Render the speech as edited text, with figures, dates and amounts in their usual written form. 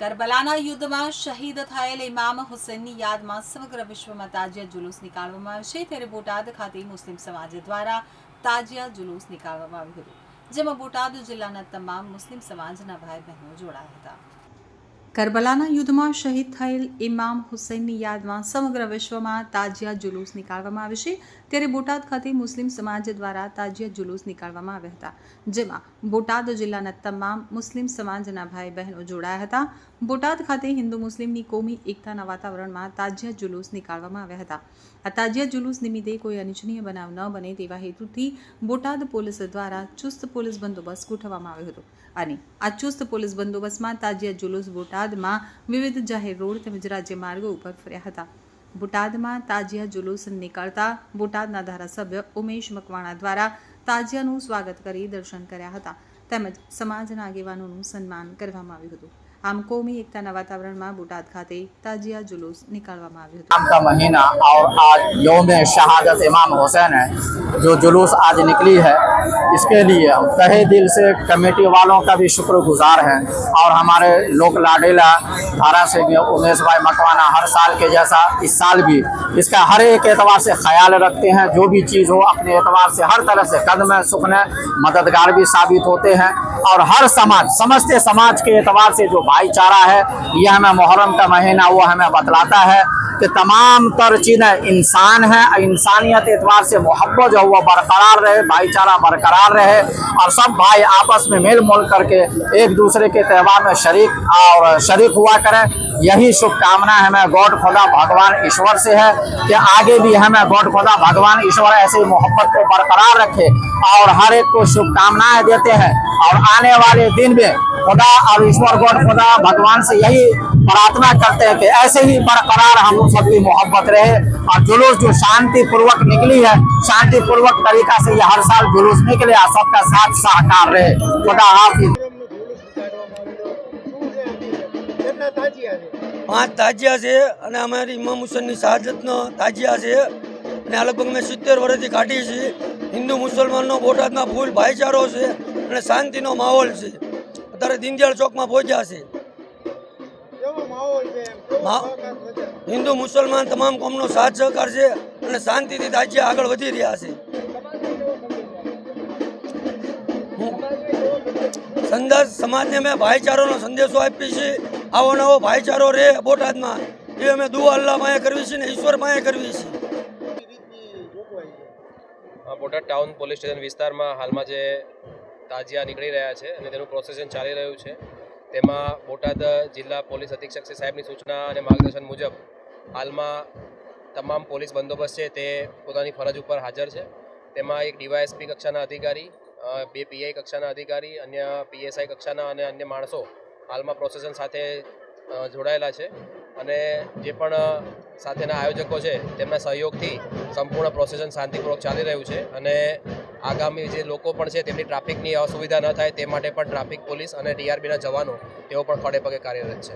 કરબલાના યુદ્ધમાં શહીદ થયેલ ઇમામ હુસૈનની યાદમાં સમગ્ર વિશ્વમાં તાજિયા જુલુસ નીકાળવામાં આવશે ત્યારે બોટાદ ખાતે મુસ્લિમ સમાજ દ્વારા તાજિયા જુલુસ નીકાળવામાં આવ્યું હતું જેમાં બોટાદ જિલ્લાના તમામ મુસ્લિમ સમાજના ભાઈ બહેનો જોડાયા હતા। કરબલાના યુદ્ધમાં શહીદ થયેલ ઇમામ હુસૈનની યાદમાં સમગ્ર વિશ્વમાં તાજિયા જુલુસ નીકાળવામાં આવશે ત્યારે બોટાદ ખાતે મુસ્લિમ સમાજ દ્વારા તાજિયા જુલુસ નીકાળવામાં આવ્યા હતા જેમાં બોટાદ જિલ્લાના તમામ મુસ્લિમ સમાજના ભાઈ બહેનો જોડાયા હતા। બોટાદ ખાતે હિન્દુ મુસ્લિમની કોમી એકતાના વાતાવરણમાં તાજિયા જુલુસ નીકાળવામાં આવ્યા હતા। આ તાજિયા જુલુસ નિમિત્તે કોઈ અનિચ્છનીય બનાવ ન બને તેવા હેતુથી બોટાદ પોલીસ દ્વારા ચુસ્ત પોલીસ બંદોબસ્ત ગોઠવવામાં આવ્યો હતો અને આ ચુસ્ત પોલીસ બંદોબસ્તમાં તાજિયા જુલુસ બોટાદમાં વિવિધ જાહેર રોડ તેમજ રાજ્ય માર્ગો ઉપર ફર્યા હતા। બોટાદમાં તાજિયા જુલુસ નીકળતા બોટાદના ધારાસભ્ય ઉમેશ મકવાણા દ્વારા તાજિયાનું સ્વાગત કરી દર્શન કર્યા હતા તેમજ સમાજના આગેવાનોનું સન્માન કરવામાં આવ્યું હતું। आम कौमी एकता वातावरण में बोटाद खाते ताजिया जुलूस निकालવામાં આવ્યો હતો। रमजान का महीना और आज यौम शहादत इमाम हुसैन है, जो जुलूस आज निकली है, इसके लिए हम तहे दिल से कमेटी वालों का भी शुक्रगुजार हैं और हमारे लोक लाडीला धारा से उमेश भाई मकवाना हर साल के जैसा इस साल भी इसका हर एक एतबार से ख्याल रखते हैं। जो भी चीज़ हो अपने एतबार से हर तरह से कदम सुखने मददगार भी साबित होते हैं और हर समाज समस्त समाज के एतबार से जो भाईचारा है ये हमें मुहर्रम का महीना वो हमें बतलाता है कि तमाम तर चीज़ें इंसान हैं, इंसानियत एतबार से मोहब्बत जो वो बरकरार रहे, भाईचारा बरकरार रहे और सब भाई आपस में मेल मोल करके एक दूसरे के त्यौहार में शरीक हुआ करें। यही शुभकामना हमें गॉड खुदा भगवान ईश्वर से है कि आगे भी हमें गॉड खुदा भगवान ईश्वर ऐसे मोहब्बत को बरकरार रखे और हर एक को शुभकामनाएं देते हैं और आने वाले दिन में खुदा और ईश्वर गॉड खुदा भगवान से यही प्रार्थना करते हैं कि ऐसे ही बरकरार हम लोग सबकी मोहब्बत रहे और जुलूस जो शांति पूर्वक निकली है, शांति पूर्वक तरीका से ये हर साल जुलूस निकले और सबका साथ सहकार रहे। खुदा हाफिज। 5 ताजिया से અને અમારી ઇમામ હુસૈનની શહાદતનો તાજિયા છે અને આ લગભગ મેં 70 વર્ષથી કાઢી છે। હિન્દુ મુસલમાનનો બોટાદમાં ફૂલ ભાઈચારો છે અને શાંતિનો માહોલ છે। અત્યારે દીનદયાળ ચોકમાં પહોંચ્યા છે। હિન્દુ મુસલમાન તમામ કોમનો સાથ સહકાર છે અને શાંતિથી તાજિયા આગળ વધી રહ્યા છે। સમાજને મેં ભાઈચારાનો સંદેશો આપી છે। આવો નવો ભાઈચારો રહે બોટાદમાં એ અમે દુઆ અલ્લાહ માયા કરવી છે ને ઈશ્વર માયા કરવી છે। બોટાદ ટાઉન પોલીસ સ્ટેશન વિસ્તારમાં હાલમાં જે તાજિયા નીકળી રહ્યા છે અને તેનું પ્રોસેસન ચાલી રહ્યું છે તેમાં બોટાદ જિલ્લા પોલીસ અધિક્ષક સાહેબની સૂચના અને માર્ગદર્શન મુજબ હાલમાં તમામ પોલીસ બંદોબસ્ત છે તે પોતાની ફરજ ઉપર હાજર છે। તેમાં એક ડીવાયએસપી કક્ષાના અધિકારી, 2 પીઆઈ કક્ષાના અધિકારી, અન્ય પીએસઆઈ કક્ષાના અને અન્ય માણસો હાલમાં પ્રોસેસન સાથે જોડાયેલા છે અને જે પણ સાથેના આયોજકો છે તેમના સહયોગથી સંપૂર્ણ પ્રોસેસન શાંતિપૂર્વક ચાલી રહ્યું છે અને આગામી જે લોકો પણ છે તેમની ટ્રાફિકની અસુવિધા ન થાય તે માટે પણ ટ્રાફિક પોલીસ અને ડીઆરબીના જવાનો તેઓ પણ ખડે પગે કાર્યરત છે।